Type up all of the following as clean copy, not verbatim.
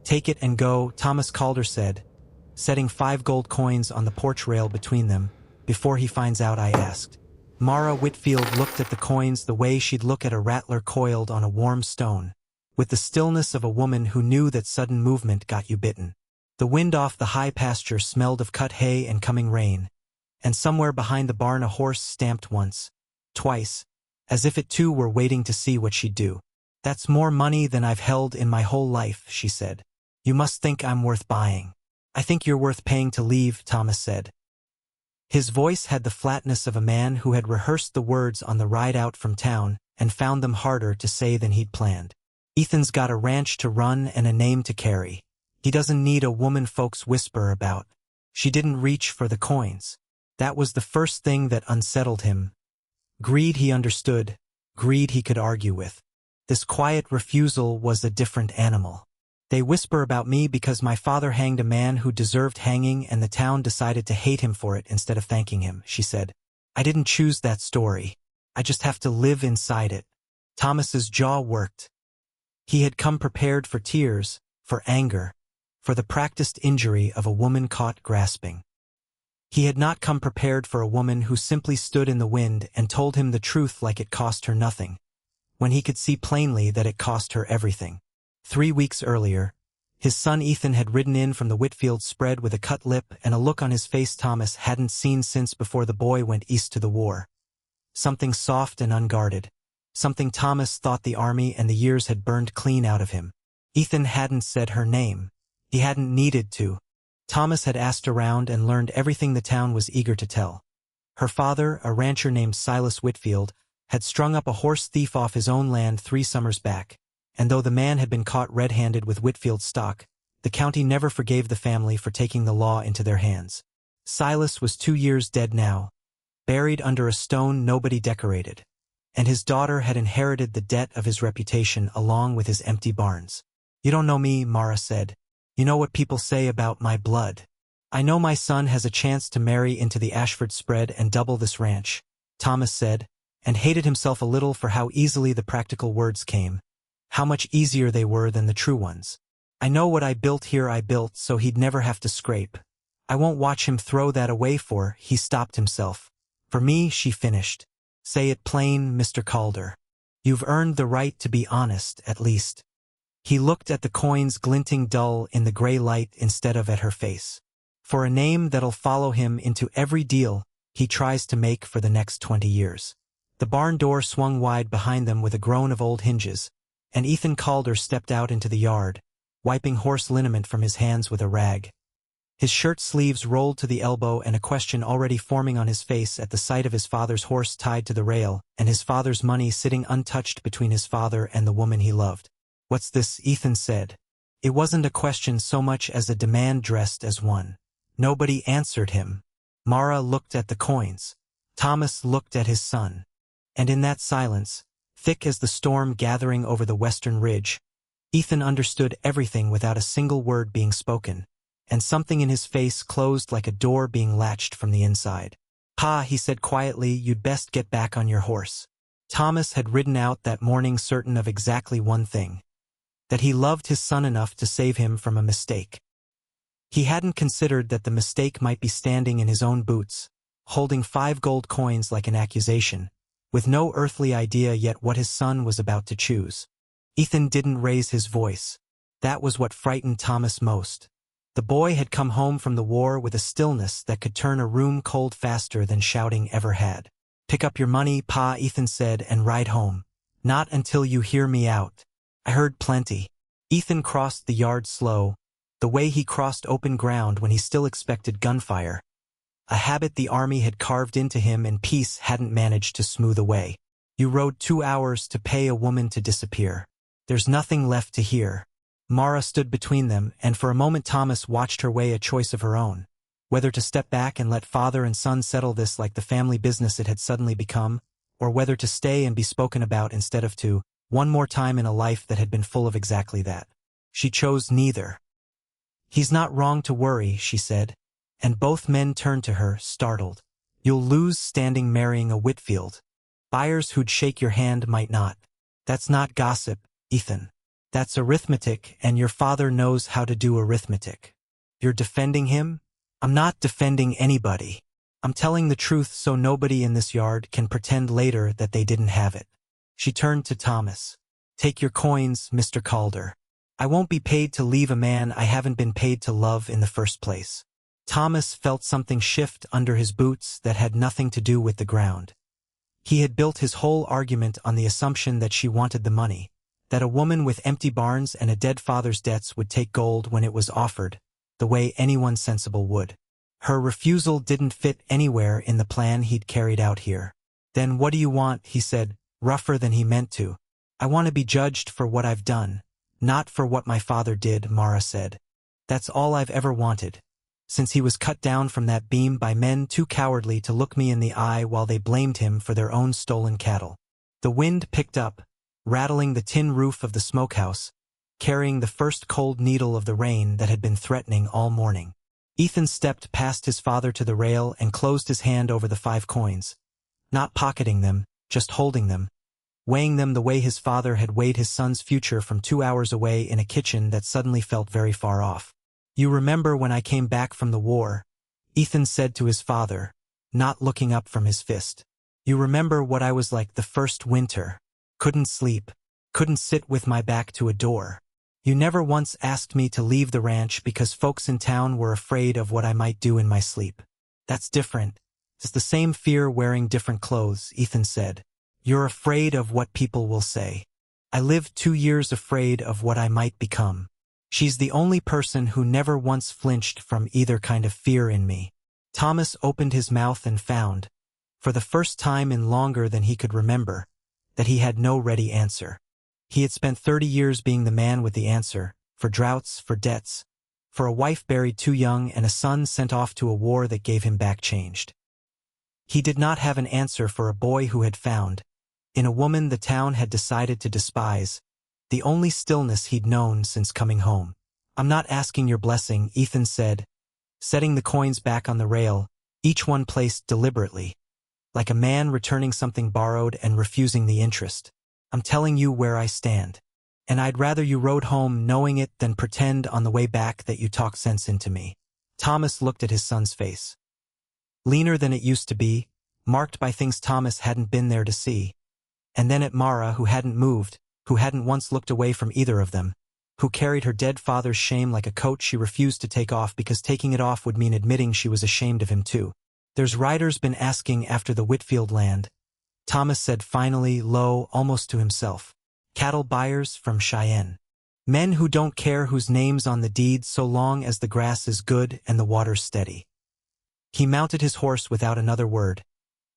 "Take it and go," Thomas Calder said, setting 5 gold coins on the porch rail between them. "Before he finds out," I asked. Mara Whitfield looked at the coins the way she'd look at a rattler coiled on a warm stone, with the stillness of a woman who knew that sudden movement got you bitten. The wind off the high pasture smelled of cut hay and coming rain, and somewhere behind the barn a horse stamped once, twice, as if it too were waiting to see what she'd do. "That's more money than I've held in my whole life," she said. "You must think I'm worth buying." "I think you're worth paying to leave," Thomas said. His voice had the flatness of a man who had rehearsed the words on the ride out from town and found them harder to say than he'd planned. "Ethan's got a ranch to run and a name to carry. He doesn't need a woman folks whisper about." She didn't reach for the coins. That was the first thing that unsettled him. Greed he understood, greed he could argue with. This quiet refusal was a different animal. "They whisper about me because my father hanged a man who deserved hanging and the town decided to hate him for it instead of thanking him," she said. "I didn't choose that story. I just have to live inside it." Thomas's jaw worked. He had come prepared for tears, for anger, for the practiced injury of a woman caught grasping. He had not come prepared for a woman who simply stood in the wind and told him the truth like it cost her nothing, when he could see plainly that it cost her everything. 3 weeks earlier, his son Ethan had ridden in from the Whitfield spread with a cut lip and a look on his face Thomas hadn't seen since before the boy went east to the war. Something soft and unguarded. Something Thomas thought the army and the years had burned clean out of him. Ethan hadn't said her name. He hadn't needed to. Thomas had asked around and learned everything the town was eager to tell. Her father, a rancher named Silas Whitfield, had strung up a horse thief off his own land 3 summers back. And though the man had been caught red-handed with Whitfield stock, the county never forgave the family for taking the law into their hands. Silas was 2 years dead now, buried under a stone nobody decorated, and his daughter had inherited the debt of his reputation along with his empty barns. "You don't know me," Mara said. "You know what people say about my blood. I know my son has a chance to marry into the Ashford spread and double this ranch," Thomas said, and hated himself a little for how easily the practical words came. How much easier they were than the true ones. "I know what I built here I built so he'd never have to scrape. I won't watch him throw that away for," he stopped himself. "For me," she finished. "Say it plain, Mr. Calder. You've earned the right to be honest, at least." He looked at the coins glinting dull in the gray light instead of at her face. "For a name that'll follow him into every deal he tries to make for the next 20 years. The barn door swung wide behind them with a groan of old hinges, and Ethan Calder stepped out into the yard, wiping horse liniment from his hands with a rag. His shirt sleeves rolled to the elbow and a question already forming on his face at the sight of his father's horse tied to the rail and his father's money sitting untouched between his father and the woman he loved. "What's this?" Ethan said. It wasn't a question so much as a demand dressed as one. Nobody answered him. Mara looked at the coins. Thomas looked at his son. And in that silence, thick as the storm gathering over the western ridge, Ethan understood everything without a single word being spoken, and something in his face closed like a door being latched from the inside. "Pa," he said quietly, "you'd best get back on your horse." Thomas had ridden out that morning certain of exactly one thing, that he loved his son enough to save him from a mistake. He hadn't considered that the mistake might be standing in his own boots, holding 5 gold coins like an accusation, with no earthly idea yet what his son was about to choose. Ethan didn't raise his voice. That was what frightened Thomas most. The boy had come home from the war with a stillness that could turn a room cold faster than shouting ever had. "Pick up your money, Pa," Ethan said, "and ride home. Not until you hear me out." "I heard plenty." Ethan crossed the yard slow, the way he crossed open ground when he still expected gunfire. A habit the army had carved into him and peace hadn't managed to smooth away. "You rode 2 hours to pay a woman to disappear. There's nothing left to hear." Mara stood between them, and for a moment Thomas watched her weigh a choice of her own, whether to step back and let father and son settle this like the family business it had suddenly become, or whether to stay and be spoken about instead of to, one more time in a life that had been full of exactly that. She chose neither. "He's not wrong to worry," she said, and both men turned to her, startled. "You'll lose standing marrying a Whitfield. Buyers who'd shake your hand might not." "That's not gossip, Ethan." That's arithmetic, and your father knows how to do arithmetic. You're defending him? I'm not defending anybody. I'm telling the truth so nobody in this yard can pretend later that they didn't have it. She turned to Thomas. Take your coins, Mr. Calder. I won't be paid to leave a man I haven't been paid to love in the first place. Thomas felt something shift under his boots that had nothing to do with the ground. He had built his whole argument on the assumption that she wanted the money, that a woman with empty barns and a dead father's debts would take gold when it was offered, the way anyone sensible would. Her refusal didn't fit anywhere in the plan he'd carried out here. Then what do you want, he said, rougher than he meant to. I want to be judged for what I've done, not for what my father did, Mara said. That's all I've ever wanted, since he was cut down from that beam by men too cowardly to look me in the eye while they blamed him for their own stolen cattle. The wind picked up, rattling the tin roof of the smokehouse, carrying the first cold needle of the rain that had been threatening all morning. Ethan stepped past his father to the rail and closed his hand over the 5 coins, not pocketing them, just holding them, weighing them the way his father had weighed his son's future from 2 hours away in a kitchen that suddenly felt very far off. You remember when I came back from the war, Ethan said to his father, not looking up from his fist. You remember what I was like the first winter. Couldn't sleep, couldn't sit with my back to a door. You never once asked me to leave the ranch because folks in town were afraid of what I might do in my sleep. That's different. It's the same fear wearing different clothes, Ethan said. You're afraid of what people will say. I lived 2 years afraid of what I might become. She's the only person who never once flinched from either kind of fear in me. Thomas opened his mouth and found, for the first time in longer than he could remember, that he had no ready answer. He had spent 30 years being the man with the answer, for droughts, for debts, for a wife buried too young and a son sent off to a war that gave him back changed. He did not have an answer for a boy who had found, in a woman the town had decided to despise, the only stillness he'd known since coming home. I'm not asking your blessing, Ethan said, setting the coins back on the rail, each one placed deliberately, like a man returning something borrowed and refusing the interest. I'm telling you where I stand. And I'd rather you rode home knowing it than pretend on the way back that you talked sense into me. Thomas looked at his son's face. Leaner than it used to be, marked by things Thomas hadn't been there to see. And then at Mara, who hadn't moved, who hadn't once looked away from either of them, who carried her dead father's shame like a coat she refused to take off because taking it off would mean admitting she was ashamed of him too. There's riders been asking after the Whitfield land, Thomas said finally, low, almost to himself. Cattle buyers from Cheyenne. Men who don't care whose name's on the deed so long as the grass is good and the water's steady. He mounted his horse without another word,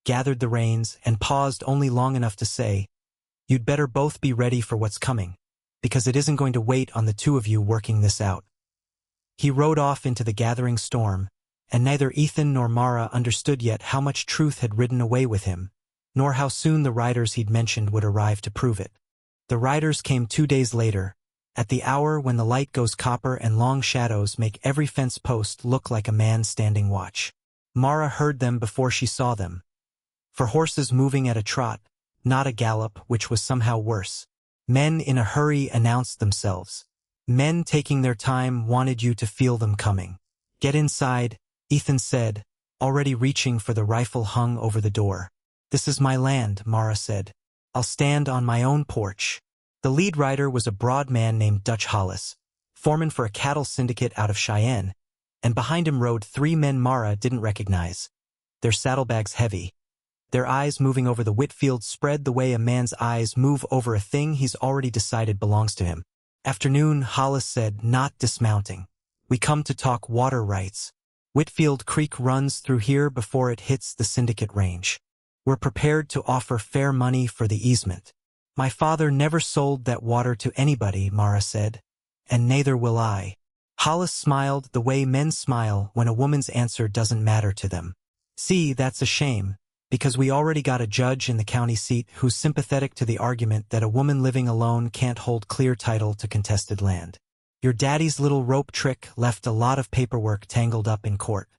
gathered the reins, and paused only long enough to say, You'd better both be ready for what's coming, because it isn't going to wait on the two of you working this out. He rode off into the gathering storm, and neither Ethan nor Mara understood yet how much truth had ridden away with him, nor how soon the riders he'd mentioned would arrive to prove it. The riders came 2 days later, at the hour when the light goes copper and long shadows make every fence post look like a man standing watch. Mara heard them before she saw them, for horses moving at a trot, not a gallop, which was somehow worse. Men in a hurry announced themselves. Men taking their time wanted you to feel them coming. Get inside, Ethan said, already reaching for the rifle hung over the door. This is my land, Mara said. I'll stand on my own porch. The lead rider was a broad man named Dutch Hollis, foreman for a cattle syndicate out of Cheyenne, and behind him rode 3 men Mara didn't recognize, their saddlebags heavy, their eyes moving over the Whitfield spread the way a man's eyes move over a thing he's already decided belongs to him. Afternoon, Hollis said, not dismounting. We come to talk water rights. Whitfield Creek runs through here before it hits the syndicate range. We're prepared to offer fair money for the easement. My father never sold that water to anybody, Mara said, and neither will I. Hollis smiled the way men smile when a woman's answer doesn't matter to them. See, that's a shame, because we already got a judge in the county seat who's sympathetic to the argument that a woman living alone can't hold clear title to contested land. Your daddy's little rope trick left a lot of paperwork tangled up in court.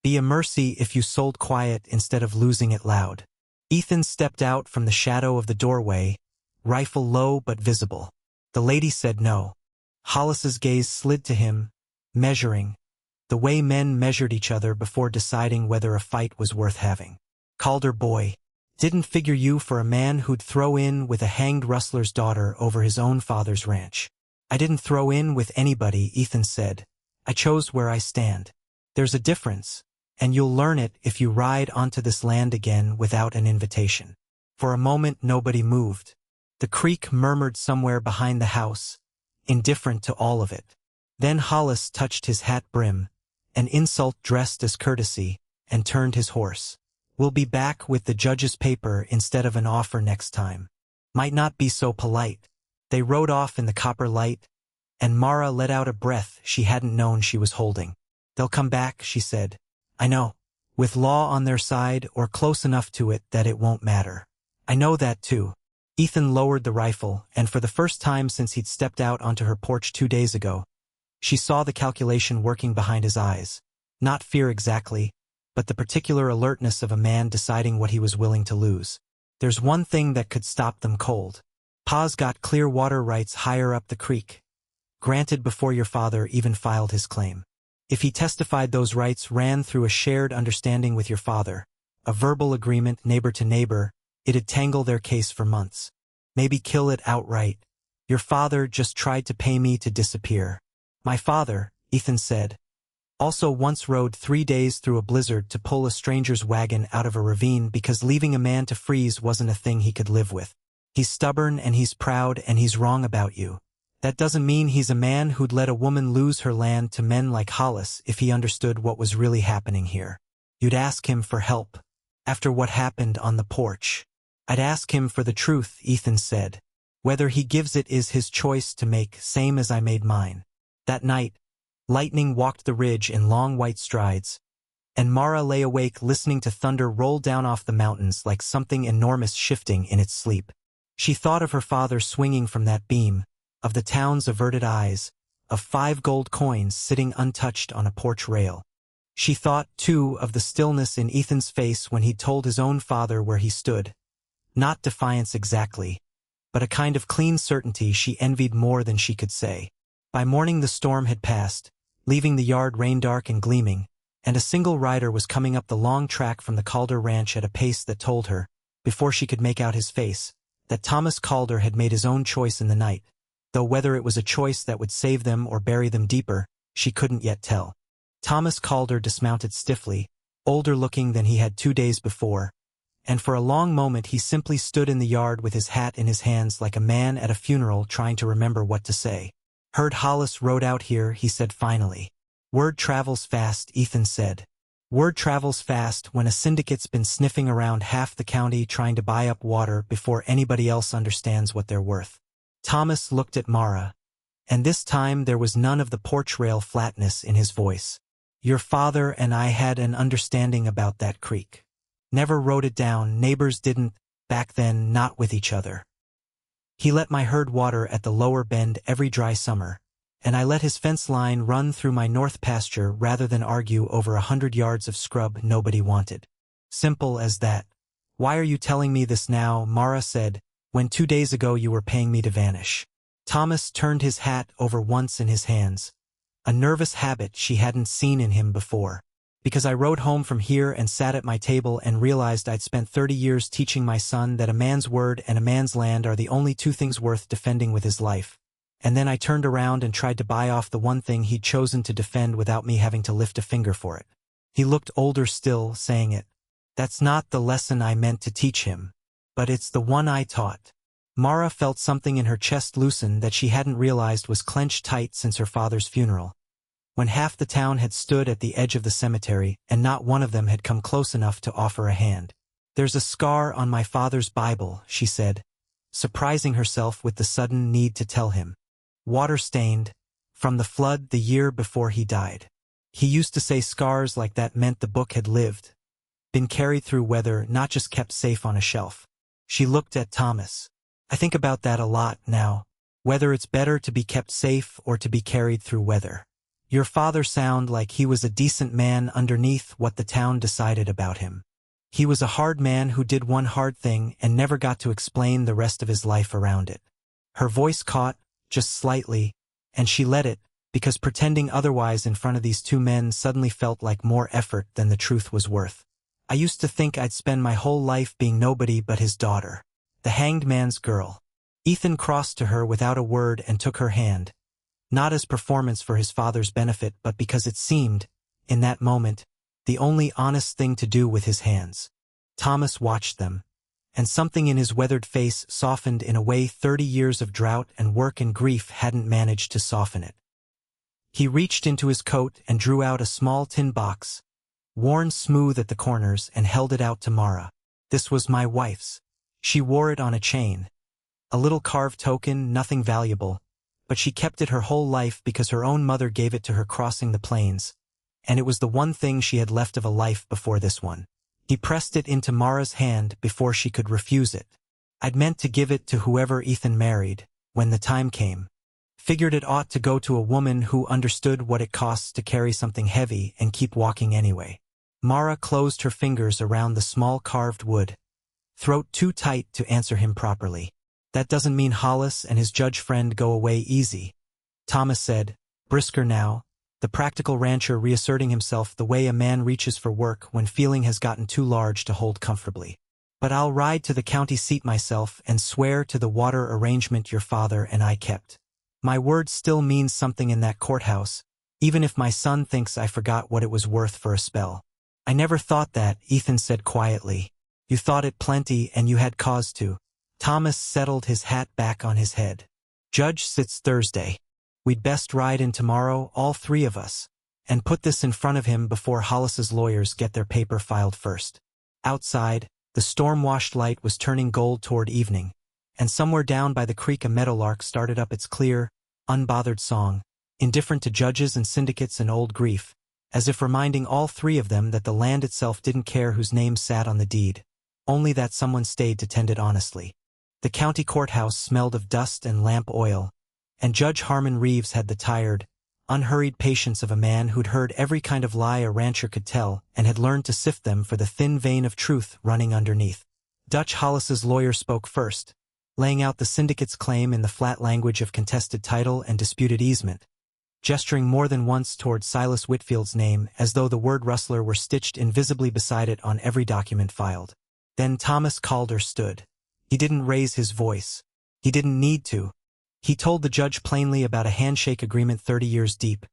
Be a mercy if you sold quiet instead of losing it loud. Ethan stepped out from the shadow of the doorway, rifle low but visible. The lady said no. Hollis's gaze slid to him, measuring, the way men measured each other before deciding whether a fight was worth having. Calder boy. Didn't figure you for a man who'd throw in with a hanged rustler's daughter over his own father's ranch. I didn't throw in with anybody, Ethan said. I chose where I stand. There's a difference, and you'll learn it if you ride onto this land again without an invitation. For a moment nobody moved. The creek murmured somewhere behind the house, indifferent to all of it. Then Hollis touched his hat brim, an insult dressed as courtesy, and turned his horse. We'll be back with the judge's paper instead of an offer next time. Might not be so polite. They rode off in the copper light, and Mara let out a breath she hadn't known she was holding. They'll come back, she said. I know. With law on their side or close enough to it that it won't matter. I know that too. Ethan lowered the rifle, and for the first time since he'd stepped out onto her porch 2 days ago, she saw the calculation working behind his eyes. Not fear exactly, but the particular alertness of a man deciding what he was willing to lose. There's one thing that could stop them cold. Pa's got clear water rights higher up the creek, granted before your father even filed his claim. If he testified those rights ran through a shared understanding with your father, a verbal agreement neighbor to neighbor, it'd tangle their case for months. Maybe kill it outright. Your father just tried to pay me to disappear. My father, Ethan said, also once rode 3 days through a blizzard to pull a stranger's wagon out of a ravine because leaving a man to freeze wasn't a thing he could live with. He's stubborn and he's proud and he's wrong about you. That doesn't mean he's a man who'd let a woman lose her land to men like Hollis if he understood what was really happening here. You'd ask him for help. After what happened on the porch. I'd ask him for the truth, Ethan said. Whether he gives it is his choice to make, same as I made mine. That night, lightning walked the ridge in long white strides, and Mara lay awake listening to thunder roll down off the mountains like something enormous shifting in its sleep. She thought of her father swinging from that beam, of the town's averted eyes, of 5 gold coins sitting untouched on a porch rail. She thought, too, of the stillness in Ethan's face when he'd told his own father where he stood. Not defiance exactly, but a kind of clean certainty she envied more than she could say. By morning the storm had passed, leaving the yard rain-dark and gleaming, and a single rider was coming up the long track from the Calder ranch at a pace that told her, before she could make out his face, that Thomas Calder had made his own choice in the night, though whether it was a choice that would save them or bury them deeper, she couldn't yet tell. Thomas Calder dismounted stiffly, older looking than he had 2 days before, and for a long moment he simply stood in the yard with his hat in his hands like a man at a funeral trying to remember what to say. Heard Hollis rode out here, he said finally. Word travels fast, Ethan said. Word travels fast when a syndicate's been sniffing around half the county trying to buy up water before anybody else understands what they're worth. Thomas looked at Mara, and this time there was none of the porch rail flatness in his voice. Your father and I had an understanding about that creek. Never wrote it down, neighbors didn't, back then, not with each other. He let my herd water at the lower bend every dry summer, and I let his fence line run through my north pasture rather than argue over 100 yards of scrub nobody wanted. Simple as that. Why are you telling me this now, Mara said, when 2 days ago you were paying me to vanish? Thomas turned his hat over once in his hands, a nervous habit she hadn't seen in him before. Because I rode home from here and sat at my table and realized I'd spent 30 years teaching my son that a man's word and a man's land are the only 2 things worth defending with his life. And then I turned around and tried to buy off the one thing he'd chosen to defend without me having to lift a finger for it. He looked older still, saying it. That's not the lesson I meant to teach him, but it's the one I taught. Mara felt something in her chest loosen that she hadn't realized was clenched tight since her father's funeral, when half the town had stood at the edge of the cemetery and not one of them had come close enough to offer a hand. There's a scar on my father's Bible, she said, surprising herself with the sudden need to tell him. Water-stained, from the flood the year before he died. He used to say scars like that meant the book had lived, been carried through weather, not just kept safe on a shelf. She looked at Thomas. I think about that a lot now, whether it's better to be kept safe or to be carried through weather. Your father sounded like he was a decent man underneath what the town decided about him. He was a hard man who did one hard thing and never got to explain the rest of his life around it. Her voice caught, just slightly, and she let it, because pretending otherwise in front of these two men suddenly felt like more effort than the truth was worth. I used to think I'd spend my whole life being nobody but his daughter, the hanged man's girl. Ethan crossed to her without a word and took her hand, not as performance for his father's benefit but because it seemed, in that moment, the only honest thing to do with his hands. Thomas watched them, and something in his weathered face softened in a way 30 years of drought and work and grief hadn't managed to soften it. He reached into his coat and drew out a small tin box, worn smooth at the corners, and held it out to Mara. This was my wife's. She wore it on a chain. A little carved token, nothing valuable, but she kept it her whole life because her own mother gave it to her crossing the plains, and it was the one thing she had left of a life before this one. He pressed it into Mara's hand before she could refuse it. I'd meant to give it to whoever Ethan married, when the time came. Figured it ought to go to a woman who understood what it costs to carry something heavy and keep walking anyway. Mara closed her fingers around the small carved wood, throat too tight to answer him properly. That doesn't mean Hollis and his judge friend go away easy, Thomas said, brisker now, the practical rancher reasserting himself the way a man reaches for work when feeling has gotten too large to hold comfortably. But I'll ride to the county seat myself and swear to the water arrangement your father and I kept. My word still means something in that courthouse, even if my son thinks I forgot what it was worth for a spell. I never thought that, Ethan said quietly. You thought it plenty and you had cause to. Thomas settled his hat back on his head. Judge sits Thursday. We'd best ride in tomorrow, all three of us, and put this in front of him before Hollis's lawyers get their paper filed first. Outside, the storm-washed light was turning gold toward evening, and somewhere down by the creek a meadowlark started up its clear, unbothered song, indifferent to judges and syndicates and old grief, as if reminding all three of them that the land itself didn't care whose name sat on the deed, only that someone stayed to tend it honestly. The county courthouse smelled of dust and lamp oil, and Judge Harmon Reeves had the tired, unhurried patience of a man who'd heard every kind of lie a rancher could tell and had learned to sift them for the thin vein of truth running underneath. Dutch Hollis's lawyer spoke first, laying out the syndicate's claim in the flat language of contested title and disputed easement, gesturing more than once toward Silas Whitfield's name as though the word rustler were stitched invisibly beside it on every document filed. Then Thomas Calder stood. He didn't raise his voice. He didn't need to. He told the judge plainly about a handshake agreement 30 years deep,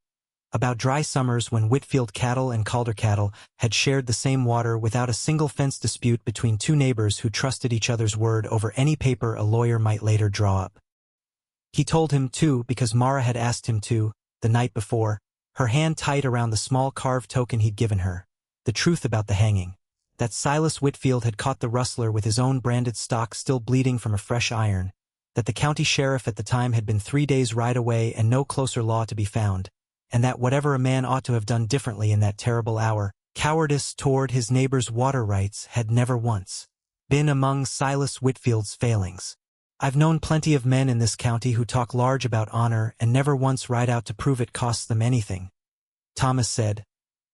about dry summers when Whitfield cattle and Calder cattle had shared the same water without a single fence dispute between two neighbors who trusted each other's word over any paper a lawyer might later draw up. He told him, too, because Mara had asked him to, the night before, her hand tight around the small carved token he'd given her, the truth about the hanging. That Silas Whitfield had caught the rustler with his own branded stock still bleeding from a fresh iron, that the county sheriff at the time had been 3 days' ride away and no closer law to be found, and that whatever a man ought to have done differently in that terrible hour, cowardice toward his neighbor's water rights had never once been among Silas Whitfield's failings. I've known plenty of men in this county who talk large about honor and never once ride out to prove it costs them anything, Thomas said,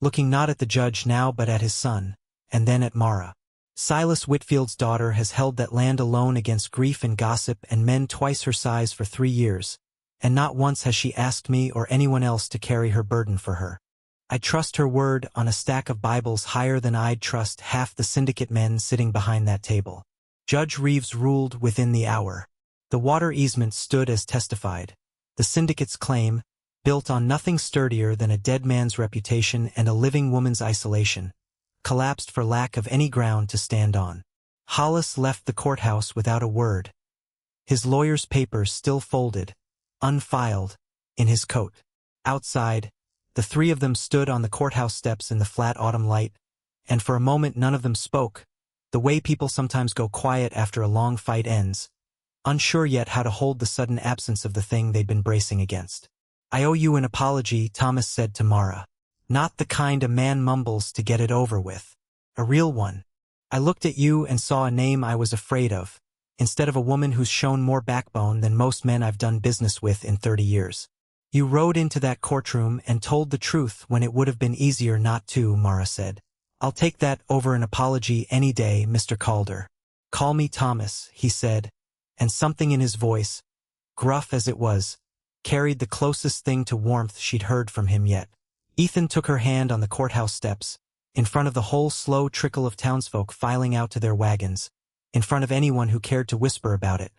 looking not at the judge now but at his son, and then at Mara. Silas Whitfield's daughter has held that land alone against grief and gossip and men twice her size for 3 years, and not once has she asked me or anyone else to carry her burden for her. I'd trust her word on a stack of Bibles higher than I'd trust half the syndicate men sitting behind that table. Judge Reeves ruled within the hour. The water easement stood as testified. The syndicate's claim, built on nothing sturdier than a dead man's reputation and a living woman's isolation, collapsed for lack of any ground to stand on. Hollis left the courthouse without a word, his lawyer's papers still folded, unfiled, in his coat. Outside, the three of them stood on the courthouse steps in the flat autumn light, and for a moment none of them spoke, the way people sometimes go quiet after a long fight ends, unsure yet how to hold the sudden absence of the thing they'd been bracing against. I owe you an apology, Thomas said to Mara. Not the kind a man mumbles to get it over with. A real one. I looked at you and saw a name I was afraid of, instead of a woman who's shown more backbone than most men I've done business with in 30 years. You rode into that courtroom and told the truth when it would have been easier not to, Mara said. I'll take that over an apology any day, Mr. Calder. Call me Thomas, he said, and something in his voice, gruff as it was, carried the closest thing to warmth she'd heard from him yet. Ethan took her hand on the courthouse steps, in front of the whole slow trickle of townsfolk filing out to their wagons, in front of anyone who cared to whisper about it.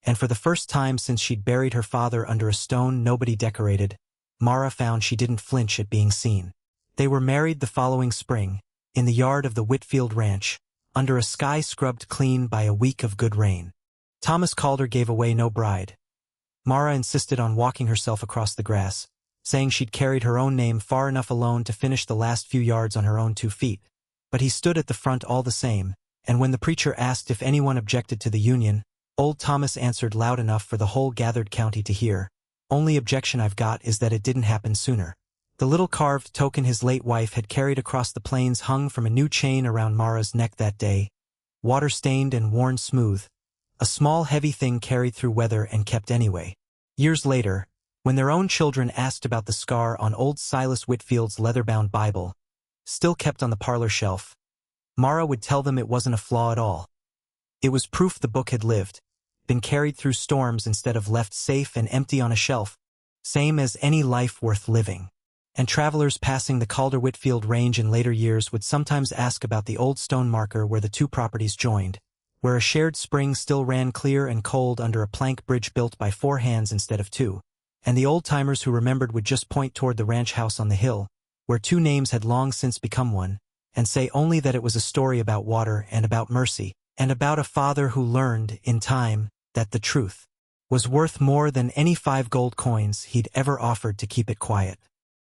And for the first time since she'd buried her father under a stone nobody decorated, Mara found she didn't flinch at being seen. They were married the following spring, in the yard of the Whitfield Ranch, under a sky scrubbed clean by a week of good rain. Thomas Calder gave away no bride. Mara insisted on walking herself across the grass, saying she'd carried her own name far enough alone to finish the last few yards on her own 2 feet. But he stood at the front all the same, and when the preacher asked if anyone objected to the union, old Thomas answered loud enough for the whole gathered county to hear, "Only objection I've got is that it didn't happen sooner." The little carved token his late wife had carried across the plains hung from a new chain around Mara's neck that day, water-stained and worn smooth, a small heavy thing carried through weather and kept anyway. Years later, when their own children asked about the scar on old Silas Whitfield's leather-bound Bible, still kept on the parlor shelf, Mara would tell them it wasn't a flaw at all. It was proof the book had lived, been carried through storms instead of left safe and empty on a shelf, same as any life worth living. And travelers passing the Calder-Whitfield range in later years would sometimes ask about the old stone marker where the two properties joined, where a shared spring still ran clear and cold under a plank bridge built by 4 hands instead of 2, and the old-timers who remembered would just point toward the ranch house on the hill, where 2 names had long since become one, and say only that it was a story about water and about mercy, and about a father who learned, in time, that the truth was worth more than any 5 gold coins he'd ever offered to keep it quiet.